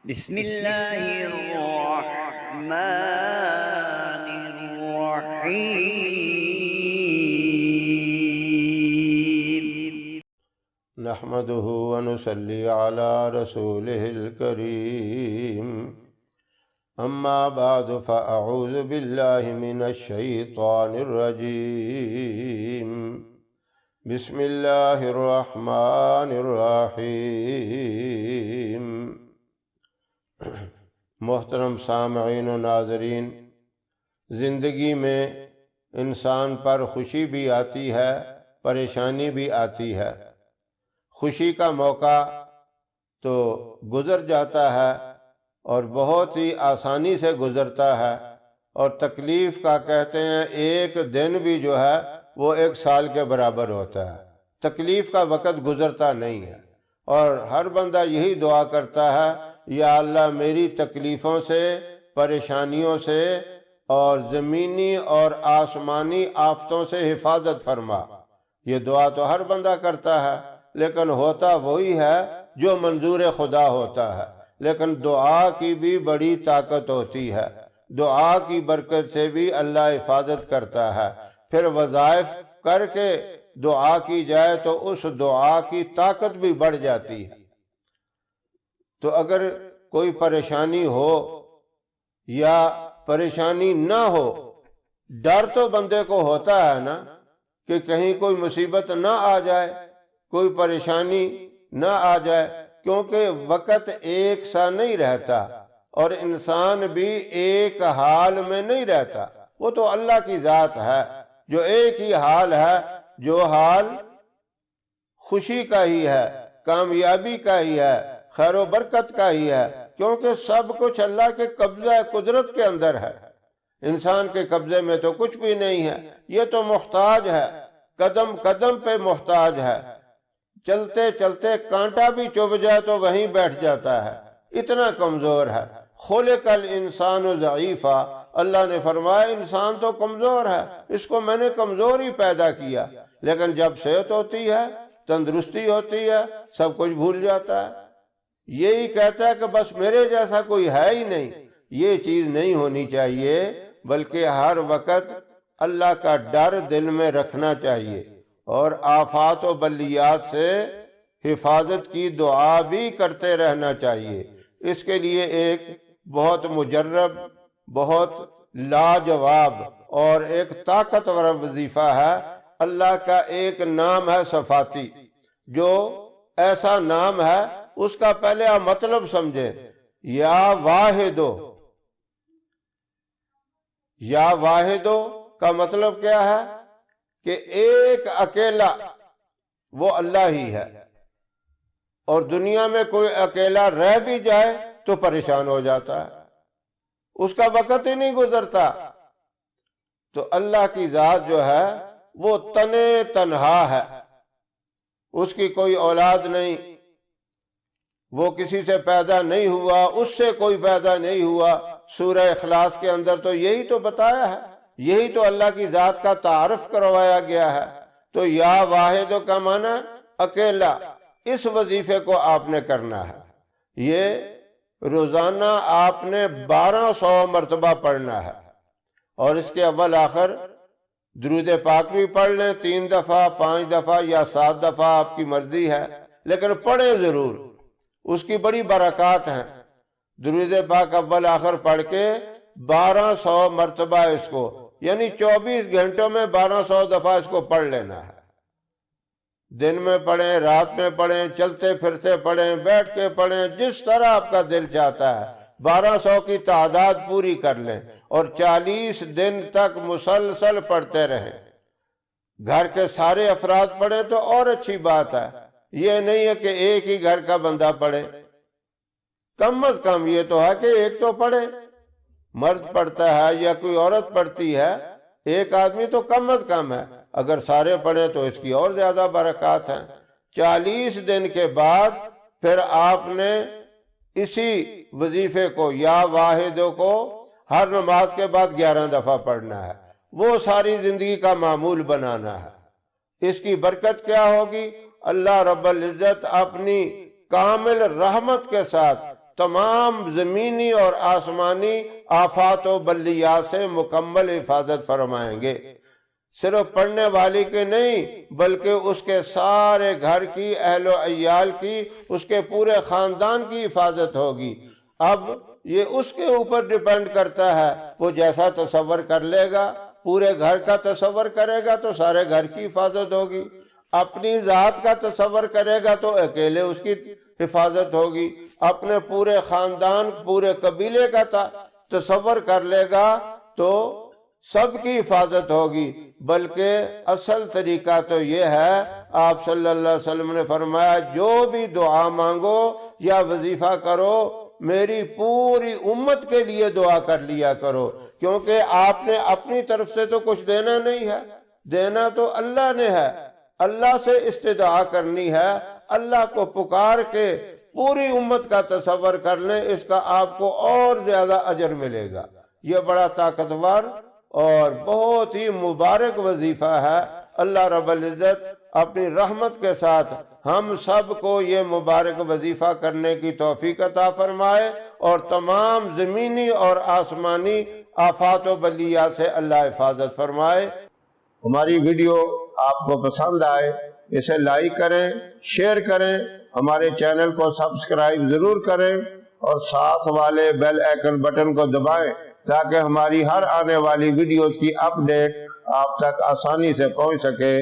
بسم اللہ الرحمن الرحیم۔ نحمده ونصلي على رسوله الكريم، اما بعد فاعوذ بالله من الشيطان الرجيم، بسم الله الرحمن الرحيم۔ محترم سامعین و ناظرین، زندگی میں انسان پر خوشی بھی آتی ہے، پریشانی بھی آتی ہے۔ خوشی کا موقع تو گزر جاتا ہے اور بہت ہی آسانی سے گزرتا ہے، اور تکلیف کا کہتے ہیں ایک دن بھی جو ہے وہ 1 سال کے برابر ہوتا ہے۔ تکلیف کا وقت گزرتا نہیں ہے، اور ہر بندہ یہی دعا کرتا ہے، یا اللہ میری تکلیفوں سے، پریشانیوں سے اور زمینی اور آسمانی آفتوں سے حفاظت فرما۔ یہ دعا تو ہر بندہ کرتا ہے، لیکن ہوتا وہی ہے جو منظور خدا ہوتا ہے۔ لیکن دعا کی بھی بڑی طاقت ہوتی ہے، دعا کی برکت سے بھی اللہ حفاظت کرتا ہے۔ پھر وظائف کر کے دعا کی جائے تو اس دعا کی طاقت بھی بڑھ جاتی ہے۔ تو اگر کوئی پریشانی ہو یا پریشانی نہ ہو، ڈر تو بندے کو ہوتا ہے نا کہ کہیں کوئی مصیبت نہ آ جائے، کوئی پریشانی نہ آ جائے، کیونکہ وقت ایک سا نہیں رہتا اور انسان بھی ایک حال میں نہیں رہتا۔ وہ تو اللہ کی ذات ہے جو ایک ہی حال ہے، جو حال خوشی کا ہی ہے، کامیابی کا ہی ہے، خیر و برکت کا ہی ہے، کیونکہ سب کچھ اللہ کے قبضہ قدرت کے اندر ہے۔ انسان کے قبضے میں تو کچھ بھی نہیں ہے، یہ تو محتاج ہے، قدم قدم پہ محتاج ہے۔ چلتے چلتے کانٹا بھی چبھ جائے تو وہیں بیٹھ جاتا ہے، اتنا کمزور ہے۔ خلق الانسان ضعیفا، اللہ نے فرمایا انسان تو کمزور ہے، اس کو میں نے کمزور ہی پیدا کیا، لیکن جب صحت ہوتی ہے، تندرستی ہوتی ہے، سب کچھ بھول جاتا ہے۔ یہی کہتا ہے کہ بس میرے جیسا کوئی ہے ہی نہیں۔ یہ چیز نہیں ہونی چاہیے، بلکہ ہر وقت اللہ کا ڈر دل میں رکھنا چاہیے، اور آفات و بلیات سے حفاظت کی دعا بھی کرتے رہنا چاہیے۔ اس کے لیے ایک بہت مجرب، بہت لاجواب اور ایک طاقتور وظیفہ ہے۔ اللہ کا ایک نام ہے صفاتی، جو ایسا نام ہے اس کا پہلے آپ مطلب سمجھیں۔ یا واحدو، یا واحدو کا مطلب کیا ہے؟ کہ ایک اکیلا وہ اللہ ہی ہے، اور دنیا میں کوئی اکیلا رہ بھی جائے تو پریشان ہو جاتا ہے، اس کا وقت ہی نہیں گزرتا۔ تو اللہ کی ذات جو ہے وہ تنہا ہے، اس کی کوئی اولاد نہیں، وہ کسی سے پیدا نہیں ہوا، اس سے کوئی پیدا نہیں ہوا۔ سورہ اخلاص کے اندر تو یہی تو بتایا ہے، یہی تو اللہ کی ذات کا تعارف کروایا گیا ہے۔ تو یا واحد کا معنی اکیلا، اس وظیفے کو آپ نے کرنا ہے۔ یہ روزانہ آپ نے 1200 مرتبہ پڑھنا ہے، اور اس کے اول آخر درود پاک بھی پڑھ لیں، 3 دفعہ، 5 دفعہ یا 7 دفعہ، آپ کی مرضی ہے، لیکن پڑھیں ضرور، اس کی بڑی برکات ہیں۔ درود پاک اول آخر پڑھ کے 1200 مرتبہ اس کو، یعنی 24 گھنٹوں میں 1200 دفعہ اس کو پڑھ لینا ہے۔ دن میں پڑھیں، رات میں پڑھیں، چلتے پھرتے پڑھیں، بیٹھ کے پڑھیں، جس طرح آپ کا دل چاہتا ہے۔ 1200 کی تعداد پوری کر لیں، اور 40 دن تک مسلسل پڑھتے رہیں۔ گھر کے سارے افراد پڑھیں تو اور اچھی بات ہے، یہ نہیں ہے کہ ایک ہی گھر کا بندہ پڑھے۔ کم از کم یہ تو ہے کہ ایک تو پڑھے، مرد پڑھتا ہے یا کوئی عورت پڑھتی ہے، ایک آدمی تو کم از کم ہے۔ اگر سارے پڑھیں تو اس کی اور زیادہ برکات ہیں۔ 40 دن کے بعد پھر آپ نے اسی وظیفے کو، یا واحدوں کو، ہر نماز کے بعد 11 دفعہ پڑھنا ہے۔ وہ ساری زندگی کا معمول بنانا ہے۔ اس کی برکت کیا ہوگی؟ اللہ رب العزت اپنی کامل رحمت کے ساتھ تمام زمینی اور آسمانی آفات و بلیات سے مکمل حفاظت فرمائیں گے۔ صرف پڑھنے والی کے نہیں بلکہ اس کے سارے گھر کی، اہل و عیال کی، اس کے پورے خاندان کی حفاظت ہوگی۔ اب یہ اس کے اوپر ڈیپینڈ کرتا ہے، وہ جیسا تصور کر لے گا، پورے گھر کا تصور کرے گا تو سارے گھر کی حفاظت ہوگی، اپنی ذات کا تصور کرے گا تو اکیلے اس کی حفاظت ہوگی، اپنے پورے خاندان، پورے قبیلے کا تصور کر لے گا تو سب کی حفاظت ہوگی۔ بلکہ اصل طریقہ تو یہ ہے، آپ صلی اللہ علیہ وسلم نے فرمایا جو بھی دعا مانگو یا وظیفہ کرو میری پوری امت کے لیے دعا کر لیا کرو، کیونکہ آپ نے اپنی طرف سے تو کچھ دینا نہیں ہے، دینا تو اللہ نے ہے۔ اللہ سے استدعا کرنی ہے، اللہ کو پکار کے پوری امت کا تصور کر لیں، اس کا آپ کو اور زیادہ اجر ملے گا۔ یہ بڑا طاقتور اور بہت ہی مبارک وظیفہ ہے۔ اللہ رب العزت اپنی رحمت کے ساتھ ہم سب کو یہ مبارک وظیفہ کرنے کی توفیق عطا فرمائے اور تمام زمینی اور آسمانی آفات و بلیات سے اللہ حفاظت فرمائے۔ ہماری ویڈیو آپ کو پسند آئے اسے لائک کریں، شیئر کریں، ہمارے چینل کو سبسکرائب ضرور کریں اور ساتھ والے بیل آئیکن بٹن کو دبائیں تاکہ ہماری ہر آنے والی ویڈیوز کی اپ ڈیٹ آپ تک آسانی سے پہنچ سکے۔